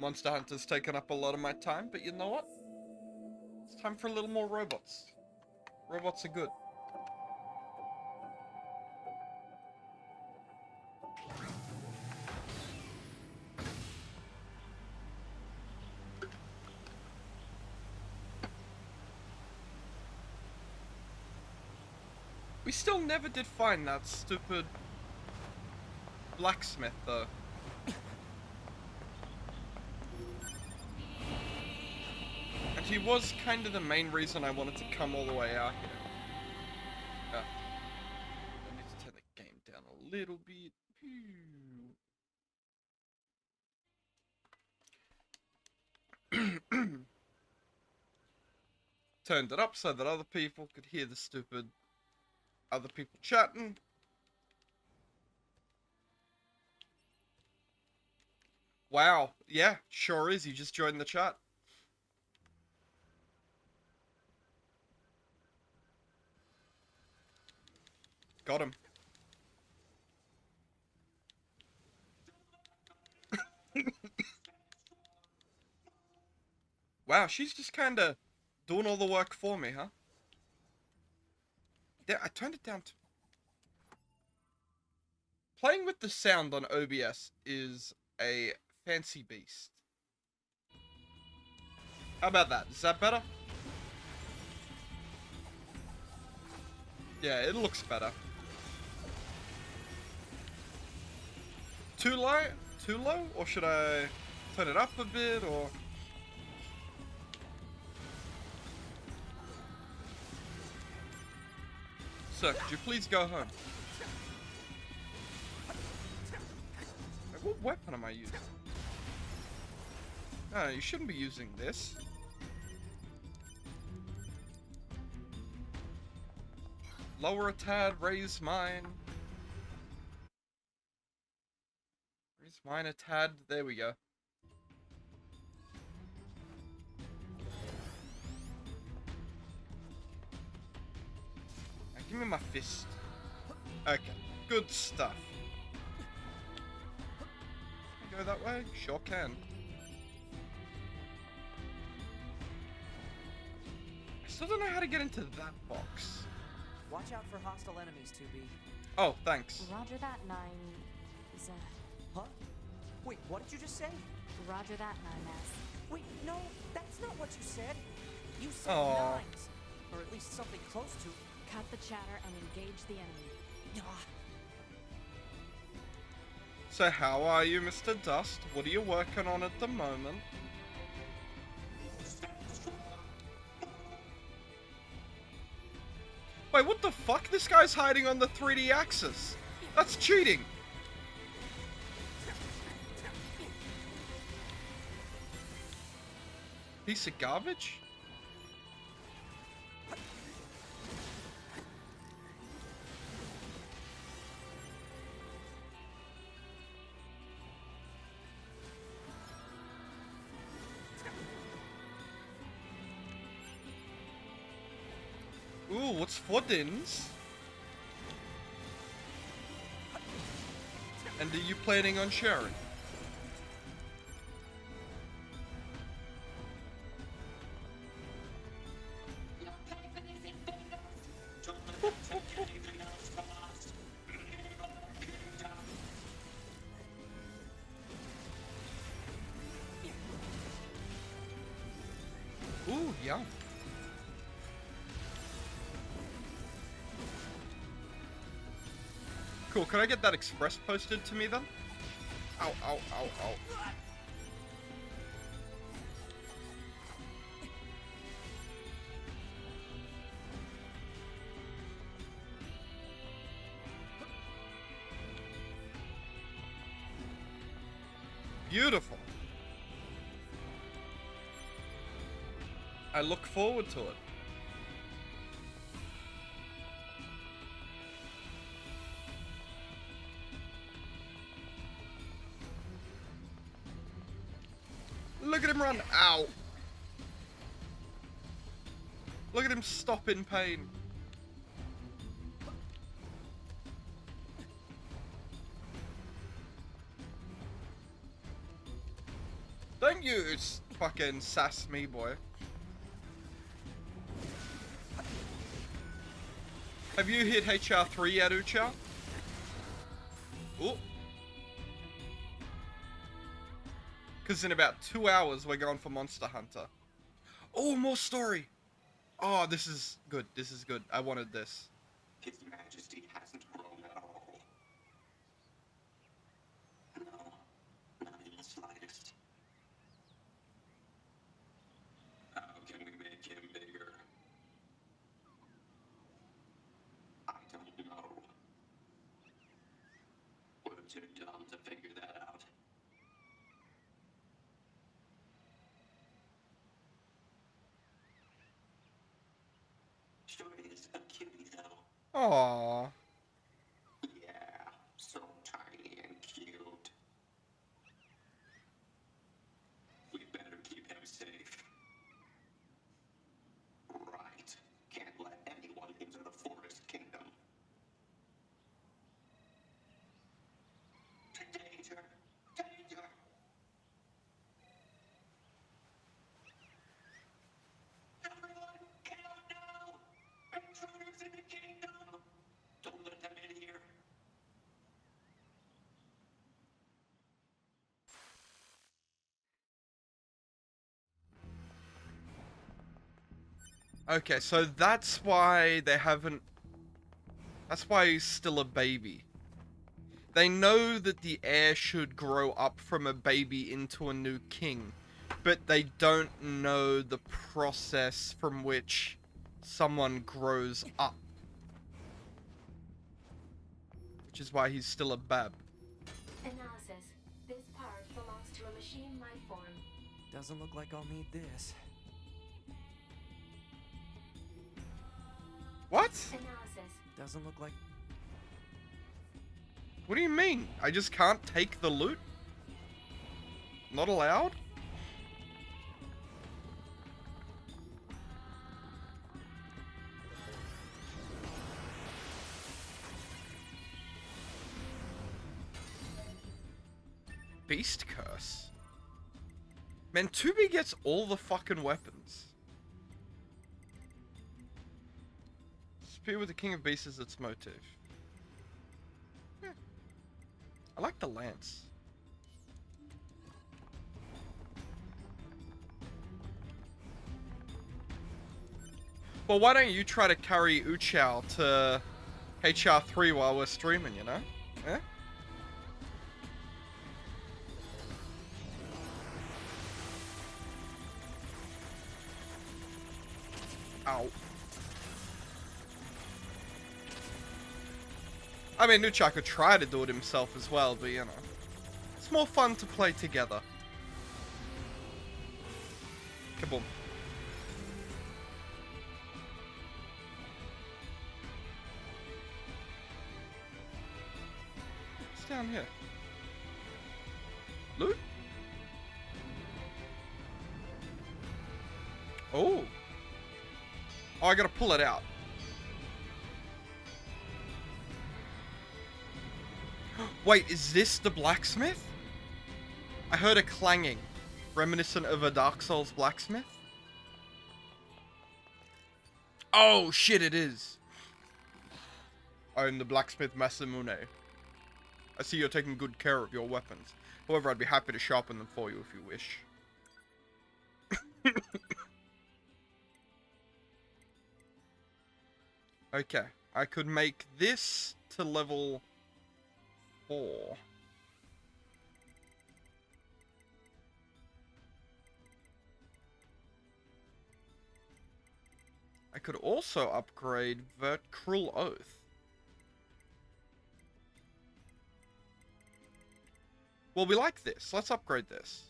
Monster Hunter's taken up a lot of my time, but you know what? It's time for a little more robots. Robots are good. We still never did find that stupid blacksmith, though. And he was kind of the main reason I wanted to come all the way out here. I need to turn the game down a little bit. Turned it up so that other people could hear the stupid other people chatting. Wow, yeah, sure is. He just joined the chat. Got him. Wow, she's just kind of doing all the work for me, huh? Yeah, I turned it down to... Playing with the sound on OBS is a fancy beast. How about that? Is that better? Yeah, it looks better. Too low? Too low? Or should I turn it up a bit, or... Sir, could you please go home? What weapon am I using? No, you shouldn't be using this. Lower a tad, raise mine. Raise mine a tad, there we go. Now give me my fist. Okay, good stuff. Can I go that way? Sure can. I still don't know how to get into that box. Watch out for hostile enemies, 2B. Oh, thanks. Roger that, 9. Huh? Wait, what did you just say? Roger that, 9S. Wait, no, that's not what you said. You said Aw. 9s. Or at least something close to. Cut the chatter and engage the enemy. Ah, So how are you, Mr. Dust? What are you working on at the moment? Wait, what the fuck? This guy's hiding on the 3D axis. That's cheating. Piece of garbage? Ooh, what's for dins? And are you planning on sharing? Ooh, yum. Cool, can I get that express posted to me then? Ow, ow, ow, ow. Beautiful. I look forward to it. Look at him run. Ow. Look at him stop in pain. Don't you fucking sass me, boy. Have you hit HR3 yet, Ucha? Ooh. Because in about 2 hours, we're going for Monster Hunter. Oh, more story. Oh, this is good. This is good. I wanted this. His Majesty hasn't grown at all. No, not in the slightest. How can we make him bigger? I don't know. We're too dumb to figure that out. Sure is a cutie, though. Aww. Yeah, so tiny and cute. We better keep him safe. Right. Can't let anyone into the forest kingdom. Danger! Danger! Everyone, get out now! Intruders in the kingdom! Don't let them in here. Okay, so that's why they haven't... That's why he's still a baby. They know that the heir should grow up from a baby into a new king, but they don't know the process from which someone grows up. Which is why he's still a bab. Analysis. This part belongs to a machine life form. Doesn't look like I'll need this. What? Analysis. Doesn't look like... What do you mean? I just can't take the loot? Not allowed? Beast curse. Man, 2B gets all the fucking weapons. Spear with the King of Beasts is its motive. Yeah. I like the lance. Well, why don't you try to carry Uchao to HR3 while we're streaming, you know? Eh? Ow. I mean, Nucha could try to do it himself as well, but you know. It's more fun to play together. Kaboom. What's down here? Loot? Oh. Oh, I gotta pull it out. Wait, is this the blacksmith? I heard a clanging, reminiscent of a Dark Souls blacksmith. Oh shit, it is. I am the blacksmith Masamune. I see you're taking good care of your weapons. However, I'd be happy to sharpen them for you if you wish. Okay, I could make this to level 4. I could also upgrade Cruel Oath. Well, we like this. Let's upgrade this.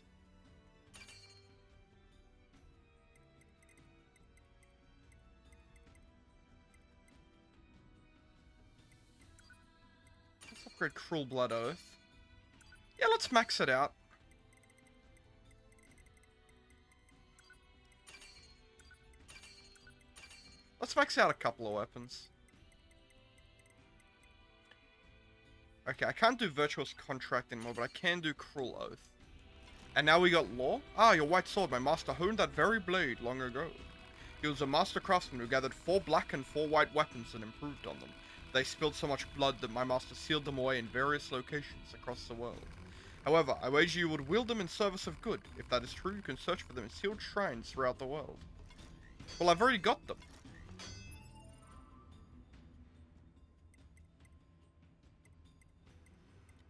Let's upgrade Cruel Blood Oath. Yeah, let's max it out. Let's max out a couple of weapons. Okay, I can't do Virtuous Contract anymore, but I can do Cruel Oath. And now we got Law? Ah, your white sword. My master honed that very blade long ago. He was a master craftsman who gathered 4 black and 4 white weapons and improved on them. They spilled so much blood that my master sealed them away in various locations across the world. However, I wager you would wield them in service of good. If that is true, you can search for them in sealed shrines throughout the world. Well, I've already got them.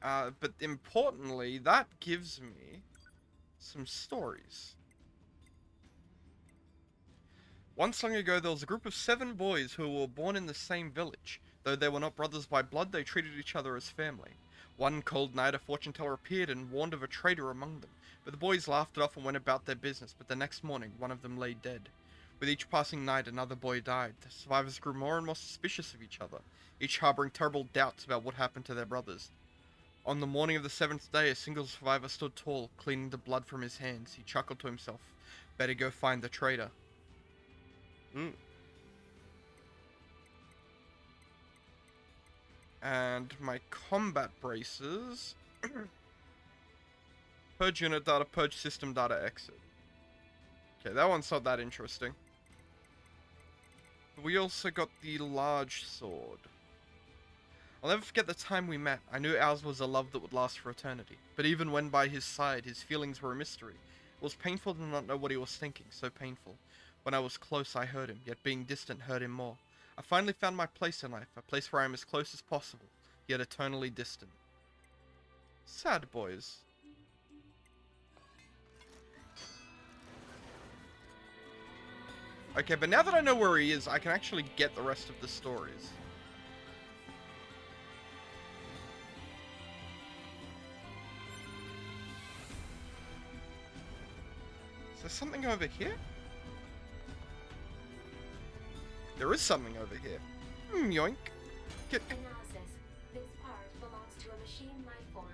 But importantly, that gives me some stories. Once long ago, there was a group of 7 boys who were born in the same village. Though they were not brothers by blood, they treated each other as family. One cold night, a fortune teller appeared and warned of a traitor among them. But the boys laughed it off and went about their business, but the next morning, one of them lay dead. With each passing night, another boy died. The survivors grew more and more suspicious of each other, each harboring terrible doubts about what happened to their brothers. On the morning of the 7th day, a single survivor stood tall, cleaning the blood from his hands. He chuckled to himself. Better go find the traitor. And my combat braces. Purge unit data, purge system data, exit. Okay, that one's not that interesting. We also got the large sword. I'll never forget the time we met. I knew ours was a love that would last for eternity. But even when by his side, his feelings were a mystery. It was painful to not know what he was thinking, so painful. When I was close, I heard him, yet being distant hurt him more. I finally found my place in life, a place where I am as close as possible, yet eternally distant. Sad boys. Okay, but now that I know where he is, I can actually get the rest of the stories. Is there something over here? There is something over here. Yoink. Get. Analysis. This part belongs to a machine life form.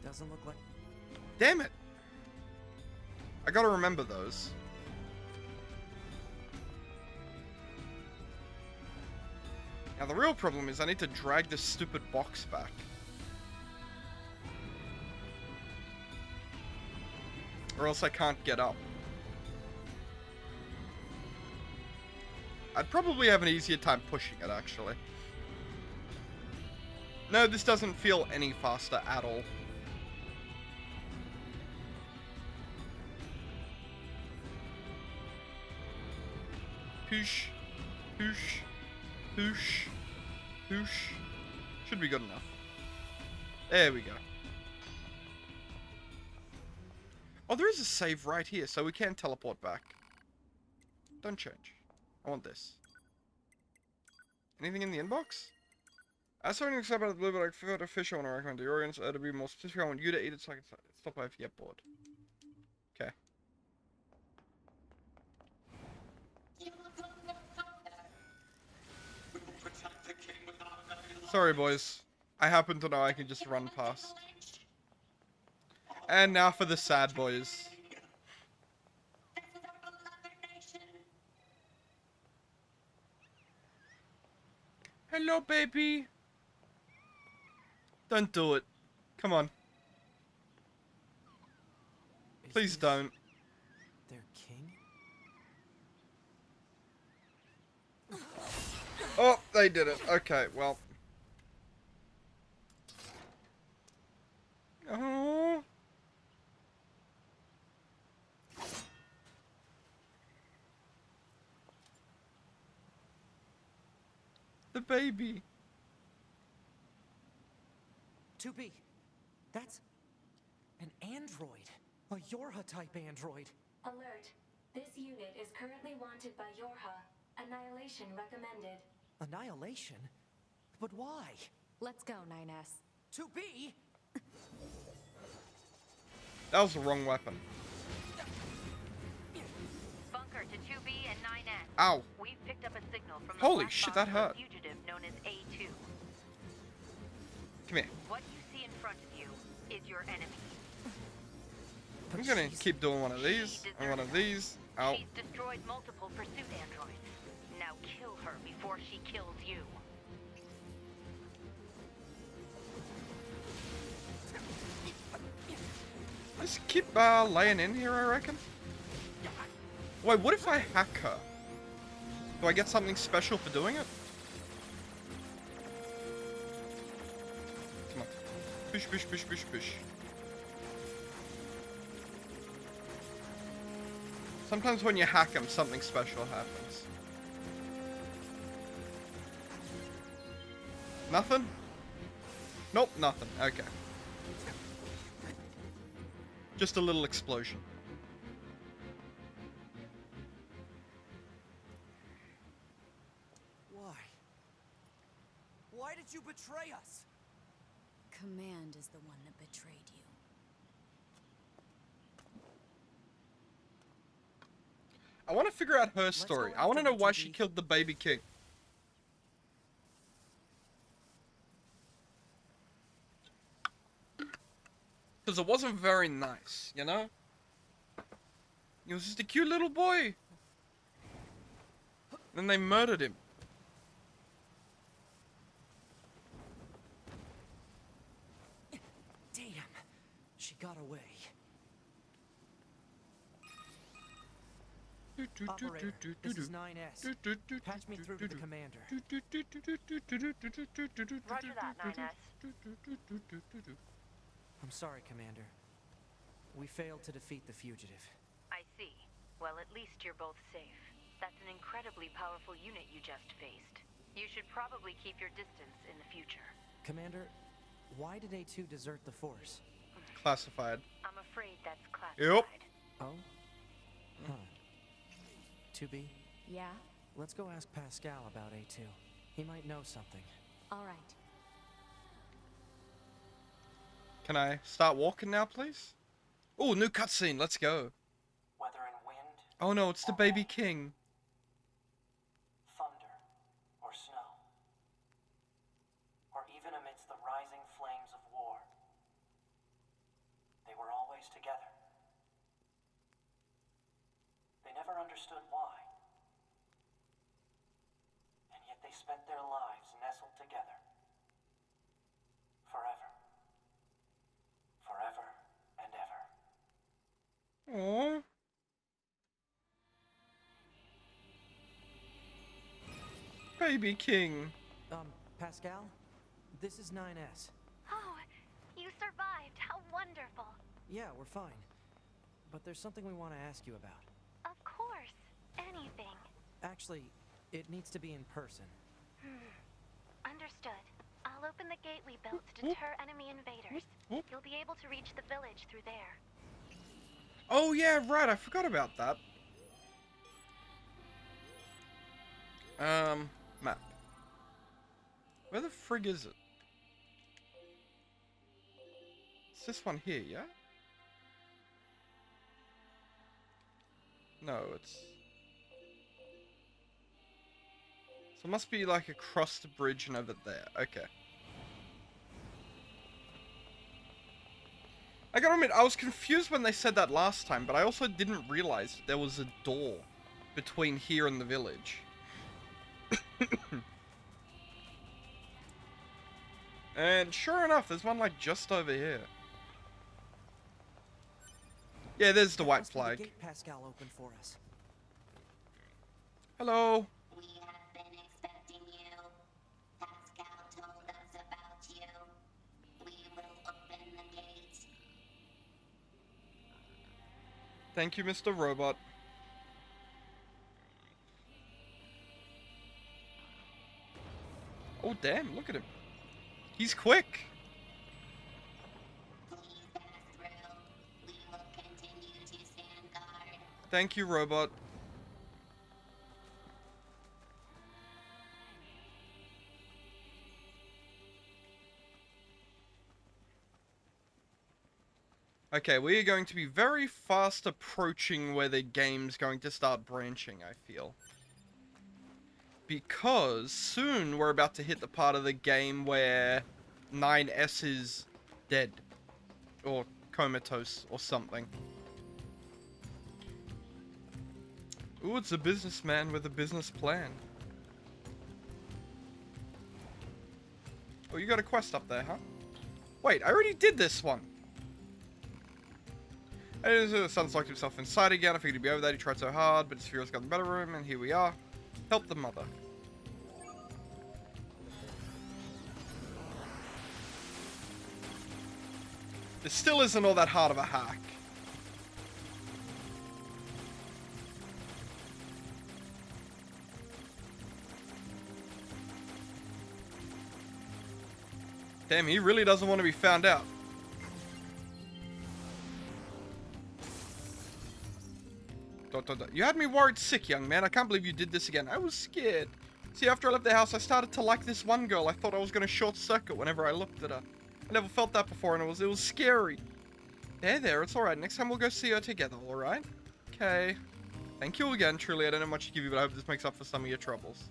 Doesn't look like. Damn it! I gotta remember those. Now the real problem is I need to drag this stupid box back. Or else I can't get up. I'd probably have an easier time pushing it, actually. No, this doesn't feel any faster at all. Poosh. Poosh. Poosh. Poosh. Should be good enough. There we go. Oh, there is a save right here, so we can teleport back. Don't change. I want this. Anything in the inbox? As something except about the blue, but I forgot a fish I want to recommend to your audience. To be more specific, I want you to eat it so I can stop if you get bored. Okay. Sorry, boys. I happen to know I can just run past. And now for the sad boys. Hello, baby. Don't do it. Come on. Please don't. Their king? Oh, they did it. Okay, well. Oh. The baby. 2B. That's an android. A Yorha-type android. Alert. This unit is currently wanted by Yorha. Annihilation recommended. Annihilation? But why? Let's go, 9S. 2B? That was the wrong weapon. Bunker to 2B and 9S. Ow. We've picked up a signal from the Holy black shit, box that of hurt. a fugitive known as A2. Come here. What you see in front of you is your enemy. I'm gonna keep doing one of these and one of these. Ow. She's destroyed multiple pursuit androids. Now kill her before she kills you. Just keep laying in here, I reckon. Wait, what if I hack her? Do I get something special for doing it? Come on. Push, push, push, push, push. Sometimes when you hack them, something special happens. Nothing? Nope, nothing. Okay. Just a little explosion. Why? Why did you betray us? Command is the one that betrayed you. I want to figure out her Let's story. go I want to after know the why 2B. she killed the baby king. Because it wasn't very nice, you know? He was just a cute little boy. Then they murdered him. Damn. She got away. Operator, this is 9S. Patch me through to the commander. Roger that, 9S. I'm sorry, Commander. We failed to defeat the fugitive. I see. Well, at least you're both safe. That's an incredibly powerful unit you just faced. You should probably keep your distance in the future. Commander, why did A2 desert the force? Classified. I'm afraid that's classified. Yep. Oh? Huh. 2B, Yeah? let's go ask Pascal about A2. He might know something. All right. Can I start walking now, please? Oh, new cutscene. Let's go. Whether in wind, Oh no, it's the baby king. thunder, or snow, or even amidst the rising flames of war, they were always together. They never understood why, and yet they spent their lives nestled together. Forever. Forever and ever. Aww. Baby king. Pascal? This is 9S. Oh, you survived. How wonderful. Yeah, we're fine. But there's something we want to ask you about. Of course. Anything. Actually, it needs to be in person. Understood. I'll open the gate we built to deter enemy invaders. You'll be able to reach the village through there. Oh yeah, right. I forgot about that. Map. Where the frig is it? It's this one here, yeah? No, it's... So it must be like across the bridge and over there. Okay. I gotta admit, I was confused when they said that last time, but I also didn't realize there was a door between here and the village. And sure enough, there's one like just over here. Yeah, there's the white Must be the flag. gate Pascal opened for us. Hello. We have been expecting you. Pascal told us about you. We will open the gate. Thank you, Mr. Robot. Oh, damn, look at him. He's quick. Please pass through. We will continue to stand guard. Thank you, Robot. Okay, we are going to be very fast approaching where the game's going to start branching, I feel. Because soon we're about to hit the part of the game where 9S is dead. Or comatose or something. Ooh, it's a businessman with a business plan. Oh, you got a quest up there, huh? Wait, I already did this one. The son's locked himself inside again. I figured he'd be over that. He tried so hard, but his fears got the better of him, and here we are. Help the mother. This still isn't all that hard of a hack. Damn, he really doesn't want to be found out. You had me worried sick, young man. I can't believe you did this again. I was scared. See, after I left the house, I started to like this one girl. I thought I was going to short circuit whenever I looked at her. I never felt that before, and it was scary. There, it's alright. Next time we'll go see her together, alright? Okay. Thank you again. Truly, I don't know much to give you, but I hope this makes up for some of your troubles.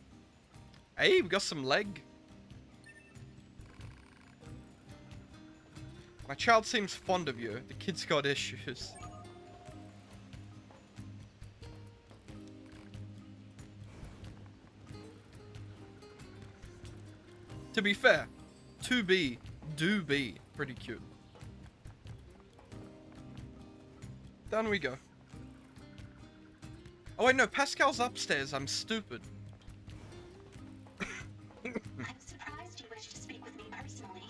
Hey, we got some leg. My child seems fond of you. The kid's got issues. To be fair, do be pretty cute. Down we go. Oh wait, no, Pascal's upstairs. I'm stupid. I'm surprised you wish to speak with me personally.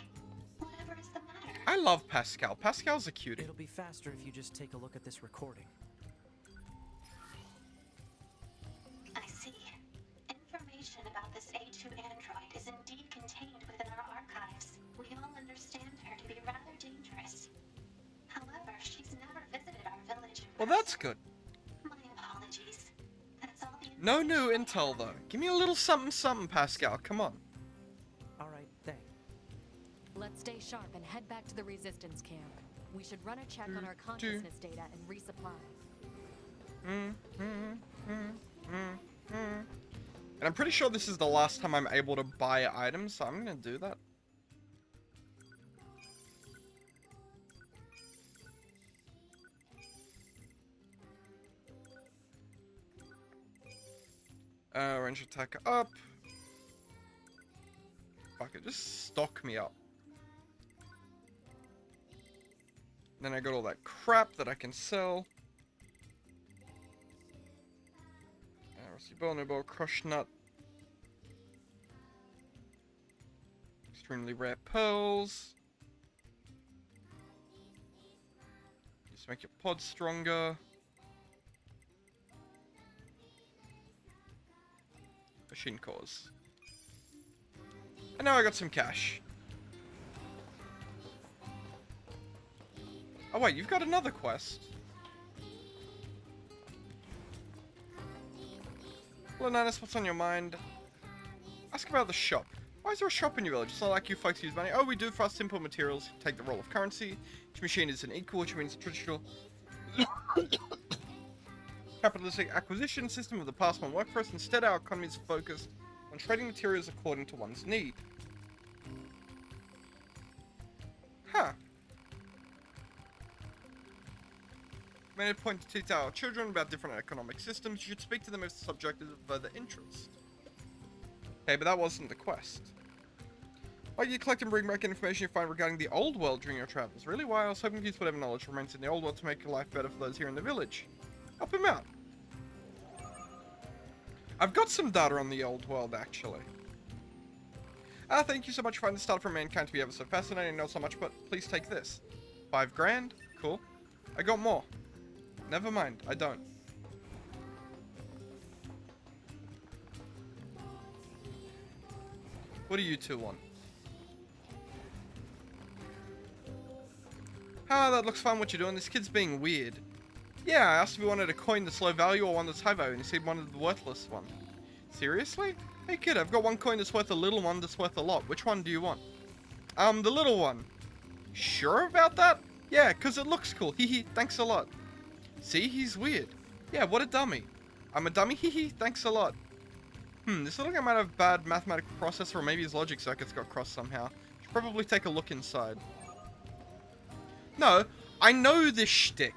Whatever is the matter? I love Pascal. Pascal's a cutie. It'll be faster if you just take a look at this recording. I see. Information about this A2 android is indeed contained within our archives. We all understand her to be rather dangerous. However, she's never visited our village. Well, that's good. My apologies. That's all the No new information I intel have. though. Give me a little something something, Pascal. Come on. Alright, thanks. Let's stay sharp and head back to the resistance camp. We should run a check on our consciousness data and resupply. And I'm pretty sure this is the last time I'm able to buy items, so I'm gonna do that. Range attack up. Fuck it, just stock me up. Then I got all that crap that I can sell. Rusty bone, no bone, crushed nut. Extremely rare pearls. Just make your pod stronger. Machine cores. And now I got some cash. Oh wait, you've got another quest. Hello, Nanis, what's on your mind? Ask about the shop. Why is there a shop in your village? It's not like you folks use money. Oh, we do fast simple materials. Take the role of currency. Each machine is an equal, which means traditional capitalistic acquisition system of the past won't work for us. Instead, our economy is focused on trading materials according to one's need. Huh. Made a point to teach our children about different economic systems. You should speak to them if the subject is of further interest. Okay, but that wasn't the quest. Why do you collect and bring back information you find regarding the old world during your travels? Really? Why? I was hoping to use whatever knowledge remains in the old world to make your life better for those here in the village. Help him out. I've got some data on the old world, actually. Thank you so much for finding this data from mankind to be ever so fascinating. Not so much, but please take this. 5 grand? Cool. I got more. Never mind, I don't. What do you two want? Ah, that looks fun what you're doing. This kid's being weird. Yeah, I asked if he wanted a coin that's low value or one that's high value, and he said he wanted the worthless one. Seriously? Hey kid, I've got one coin that's worth a little, one that's worth a lot. Which one do you want? The little one. Sure about that? Yeah, 'cause it looks cool. Hee hee, thanks a lot. See, he's weird. Yeah, what a dummy. I'm a dummy, hee hee, thanks a lot. This little guy might have bad mathematical processor, or maybe his logic circuits got crossed somehow. Should probably take a look inside. No, I know this shtick.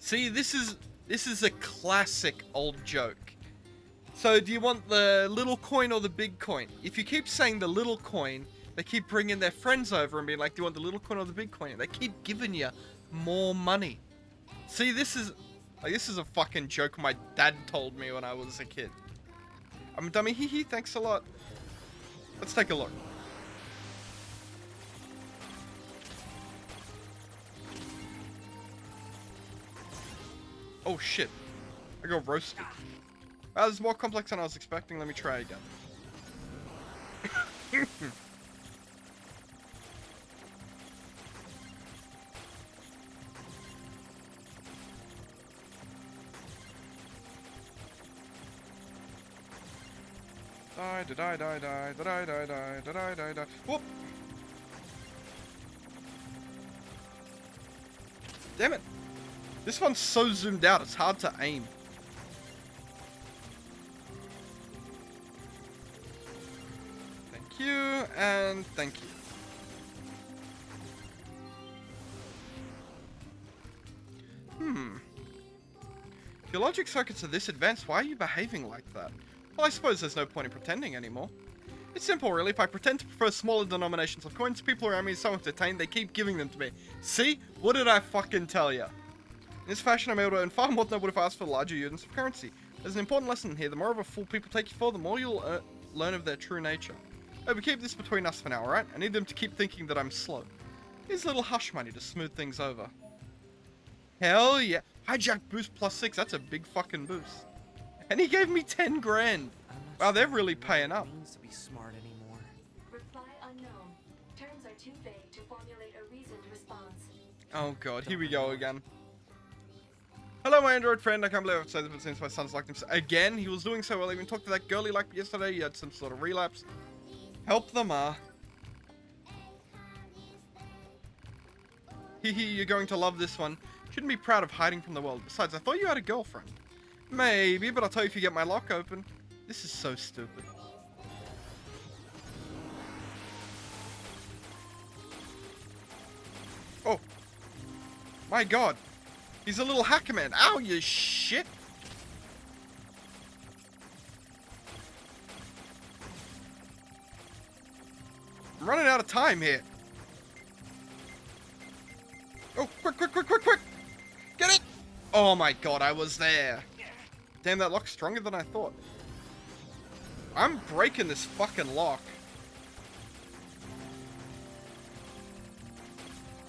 See, this is a classic old joke. So, do you want the little coin or the big coin? If you keep saying the little coin, they keep bringing their friends over and being like, do you want the little coin or the big coin? And they keep giving you more money. See, this is a fucking joke my dad told me when I was a kid. I'm a dummy, hee hee, thanks a lot. Let's take a look. Oh shit, I got roasted. Wow, this is more complex than I was expecting, let me try again. Die. Whoop! Damn it! This one's so zoomed out, it's hard to aim. Thank you, and thank you. If your logic circuits are this advanced, why are you behaving like that? Well, I suppose there's no point in pretending anymore. It's simple, really. If I pretend to prefer smaller denominations of coins, people around me are so entertained, they keep giving them to me. See? What did I fucking tell ya? In this fashion, I'm able to earn far more than I would have asked for larger units of currency. There's an important lesson here. The more of a fool people take you for, the more you'll learn of their true nature. Oh, but keep this between us for now, alright? I need them to keep thinking that I'm slow. Here's a little hush money to smooth things over. Hell yeah. Hijack boost +6. That's a big fucking boost. And he gave me 10 grand. Wow, they're really paying up. To be smart anymore. Reply unknown. Terms are too vague to formulate a reasoned response. Oh god, here we go again. Hello, my Android friend. I can't believe I've said this, but since my son's liked him again, he was doing so well. I even talked to that girl he liked yesterday. He had some sort of relapse. Help them, Hehe, you're going to love this one. Shouldn't be proud of hiding from the world. Besides, I thought you had a girlfriend. Maybe, but I'll tell you if you get my lock open. This is so stupid. Oh. My god. He's a little hacker man. Ow, you shit. I'm running out of time here. Oh, quick. Get it. Oh my god, I was there. Damn, that lock's stronger than I thought. I'm breaking this fucking lock.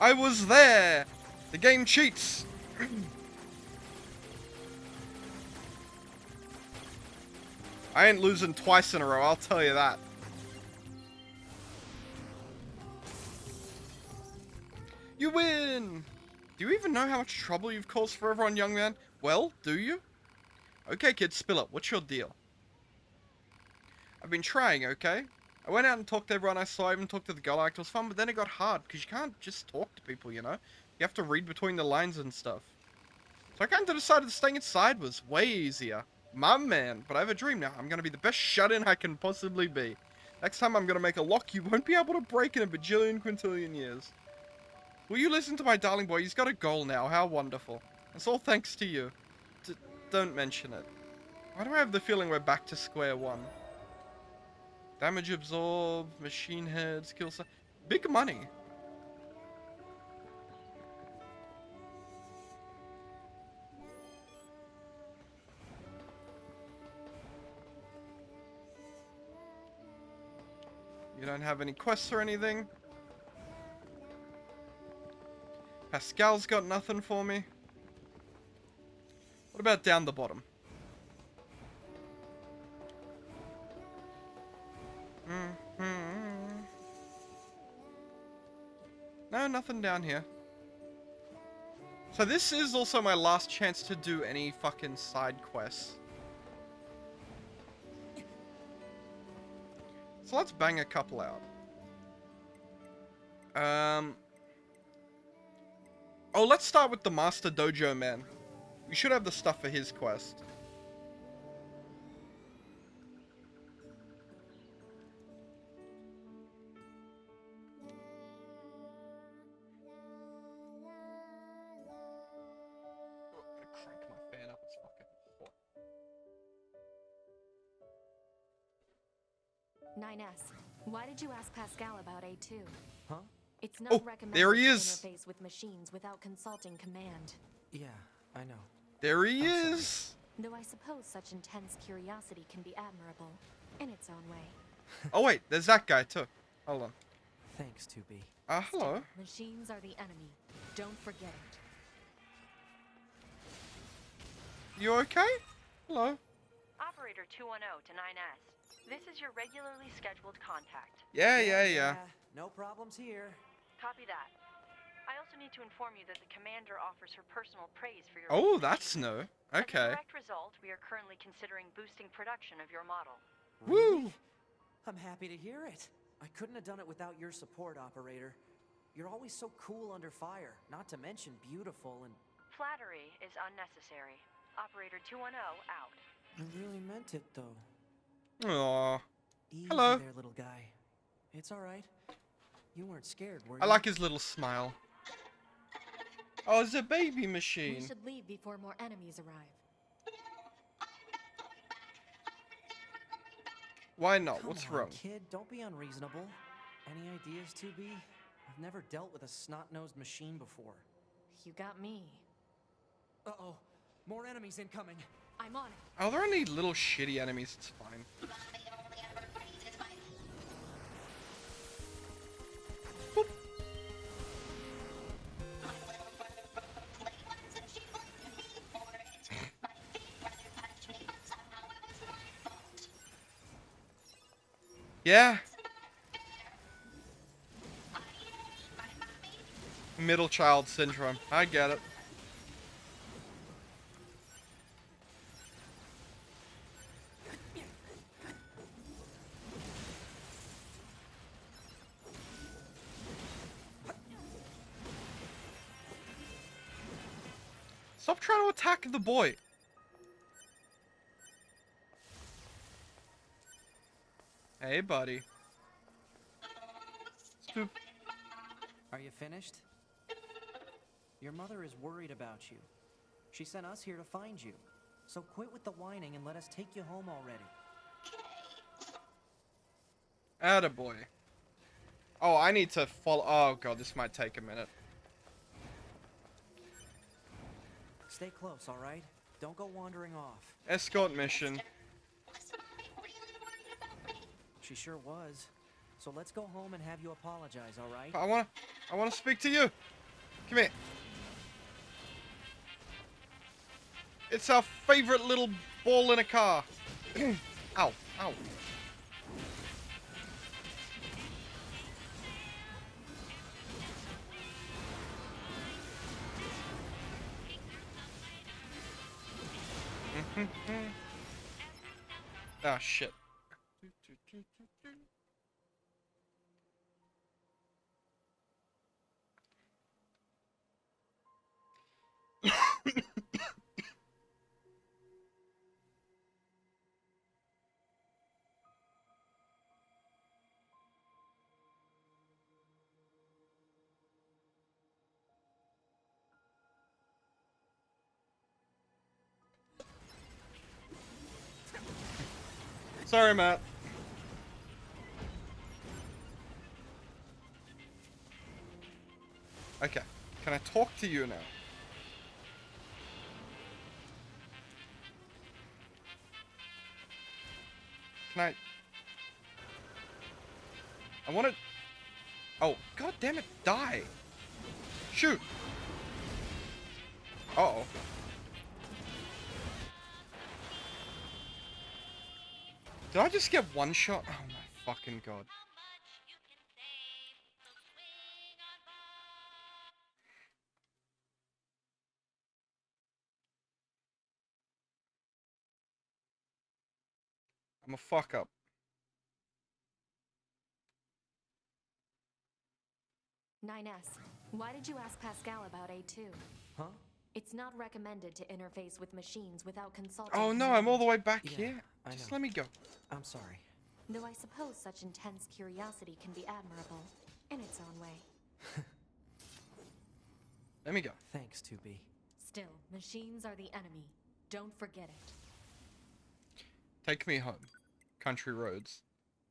I was there. The game cheats. I ain't losing twice in a row, I'll tell you that. You win! Do you even know how much trouble you've caused for everyone, young man? Well, do you? Okay, kid, spill it. What's your deal? I've been trying, okay? I went out and talked to everyone I saw. I even talked to the girl I liked. It was fun, but then it got hard, because you can't just talk to people, you know? You have to read between the lines and stuff. So I kind of decided that staying inside was way easier. My man, but I have a dream now. I'm going to be the best shut-in I can possibly be. Next time I'm going to make a lock you won't be able to break in a bajillion quintillion years. Will you listen to my darling boy? He's got a goal now. How wonderful. It's all thanks to you. Don't mention it. Why do I have the feeling we're back to square one? Damage absorb, machine head, skill set. Big money. You don't have any quests or anything? Pascal's got nothing for me. What about down the bottom? No, nothing down here. So this is also my last chance to do any fucking side quests. So let's bang a couple out. Oh, let's start with the Master Dojo Man. We should have the stuff for his quest. Oh, I'm gonna crank my fan up, it's fucking hot. 9S, why did you ask Pascal about A2? Huh? It's not Oh, recommended there he to is. interface with machines without consulting command. Yeah, I know. There he I'm sorry. is. Though I suppose such intense curiosity can be admirable in its own way. Oh wait, there's that guy too. Hold on. Thanks, 2B. Hello. Still, machines are the enemy. Don't forget it. You okay? Hello. Operator 210 to 9S. This is your regularly scheduled contact. Yeah. No problems here. Copy that. I also need to inform you that the commander offers her personal praise for your Oh, research. that's no. As a Okay. direct result, we are currently considering boosting production of your model. Woo! I'm happy to hear it. I couldn't have done it without your support, Operator. You're always so cool under fire, not to mention beautiful and... Flattery is unnecessary. Operator 210 out. I really meant it, though. Aww. Easy Hello. there, little guy. It's all right. You weren't scared, were you? I like his little smile. Oh, it's a baby We machine. should leave before more enemies arrive. Why not? Come What's on, wrong? kid, don't be unreasonable. Any ideas, 2B? I've never dealt with a snot-nosed machine before. You got me. Uh-oh. More enemies incoming. I'm on it. Are there any little shitty enemies? It's fine. Boop. Yeah. Middle child syndrome. I get it. Stop trying to attack the boy. Hey, buddy. Scoop. Are you finished? Your mother is worried about you. She sent us here to find you. So quit with the whining and let us take you home already. Attaboy. Oh, I need to follow. Oh, God, this might take a minute. Stay close, all right? Don't go wandering off. Escort mission. She sure was. So let's go home and have you apologize, all right? I wanna speak to you. Come here. It's our favorite little ball in a car. Ow, ow. Ah, shit. Sorry, Matt. Okay. Can I talk to you now? Can I want to... Oh, god damn it, die. Shoot. Uh-oh. Did I just get one shot? Oh my fucking god. I'm a fuck up. 9S, why did you ask Pascal about A2? Huh? It's not recommended to interface with machines without consulting Oh no, command. I'm all the way back Yeah, here. I Just know. let me go. I'm sorry. Though I suppose such intense curiosity can be admirable in its own way. Let me go. Thanks, 2B. Still, machines are the enemy. Don't forget it. Take me home. Country roads.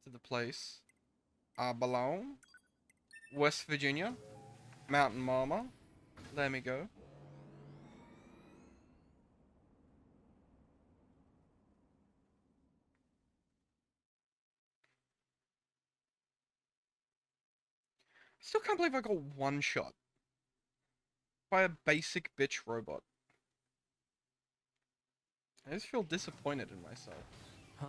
To the place I belong. West Virginia. Mountain Mama. Let me go. Still can't believe I got one shot by a basic bitch robot. I just feel disappointed in myself. Huh?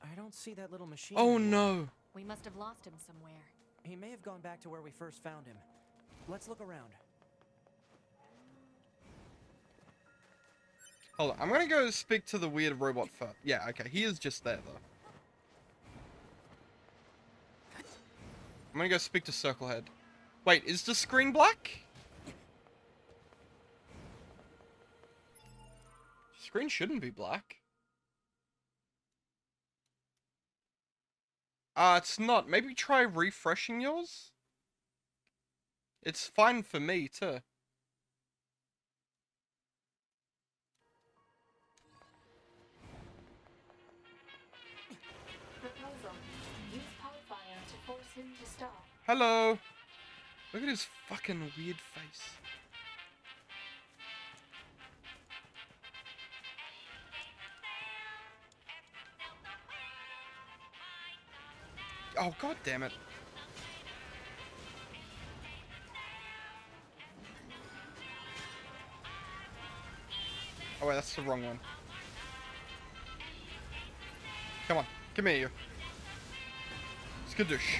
I don't see that little machine Oh anymore. no! We must have lost him somewhere. He may have gone back to where we first found him. Let's look around. Hold on, I'm gonna go speak to the weird robot first. Yeah, okay, he is just there though. I'm gonna go speak to Circlehead. Wait, is the screen black? Screen shouldn't be black. It's not. Maybe try refreshing yours? It's fine for me, too. Proposal. Use Podfire to force him to stop. Hello. Look at his fucking weird face. Oh, god damn it. Oh wait, that's the wrong one. Come on, come here, you. Skadoosh.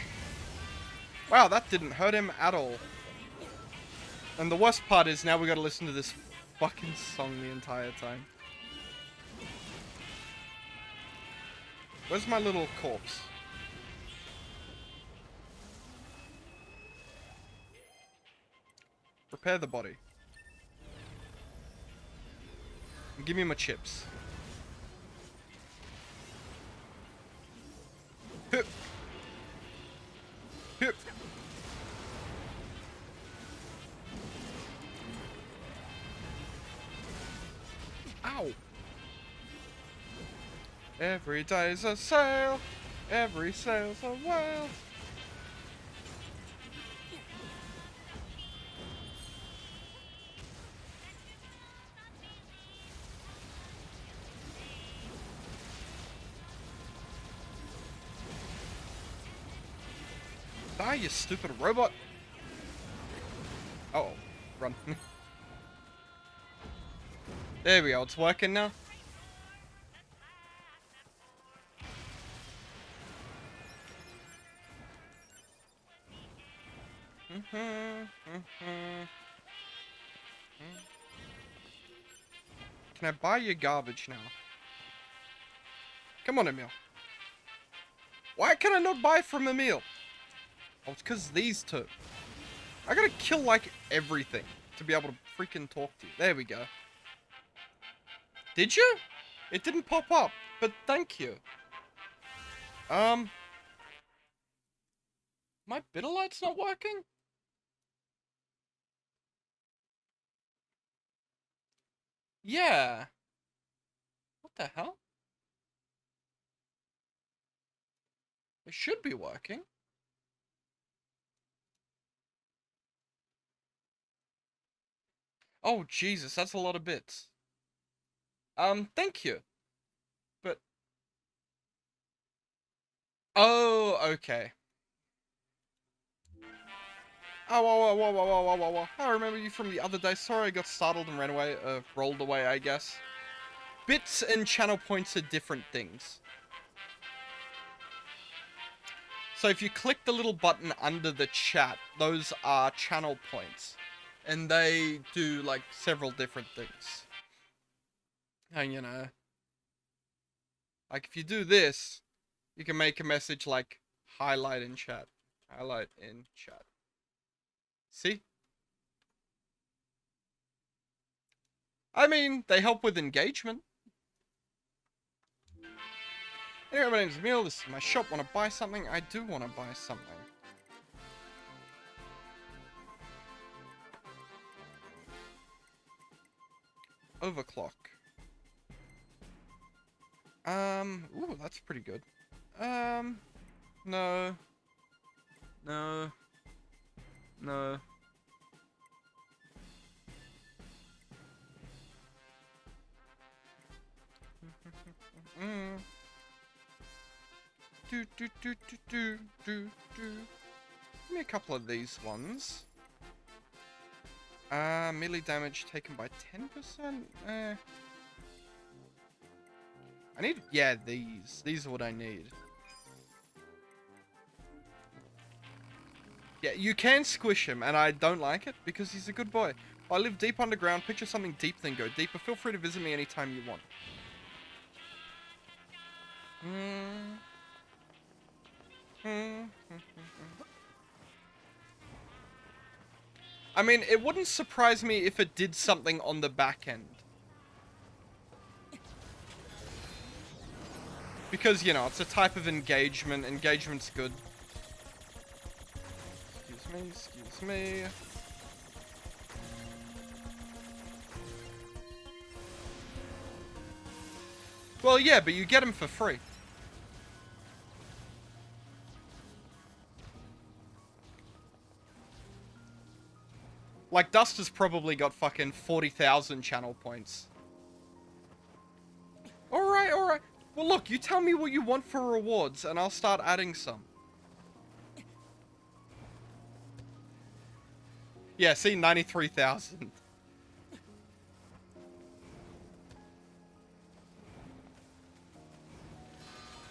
Wow, that didn't hurt him at all. And the worst part is now we gotta listen to this fucking song the entire time. Where's my little corpse? Repair the body. And give me my chips. Hip. Hip. Ow. Every day's a sale. Every sale's a whale. Die, you stupid robot! Uh oh, run. There we go, it's working now. Can I buy your garbage now? Come on, Emil. Why can I not buy from Emil? Oh, it's because these two. I gotta kill, like, everything to be able to freaking talk to you. There we go. Did you? It didn't pop up, but thank you. My bitter light's not working? Yeah. What the hell? It should be working. Oh, Jesus, that's a lot of bits. Thank you. But... Oh, okay. Oh, whoa, whoa, whoa, whoa, whoa, whoa, whoa. I remember you from the other day. Sorry, I got startled and ran away. Rolled away, I guess. Bits and channel points are different things. So if you click the little button under the chat, those are channel points. And they do, like, several different things. And, you know, like, if you do this, you can make a message like, highlight in chat. Highlight in chat. See? I mean, they help with engagement. Anyway, my name's Emil. This is my shop. Want to buy something? I do want to buy something. Overclock. Ooh, that's pretty good. No. No. No. Do do do do do do do. Give me a couple of these ones. Melee damage taken by 10%? I need, yeah, these. These are what I need. Yeah, you can squish him, and I don't like it, because he's a good boy. I live deep underground, picture something deep, then go deeper. Feel free to visit me anytime you want. I mean, it wouldn't surprise me if it did something on the back end. Because, you know, it's a type of engagement. Engagement's good. Excuse me. Well, yeah, but you get them for free. Like, Dust has probably got fucking 40,000 channel points. Alright, alright. Well, look, you tell me what you want for rewards, and I'll start adding some. Yeah, see, 93,000.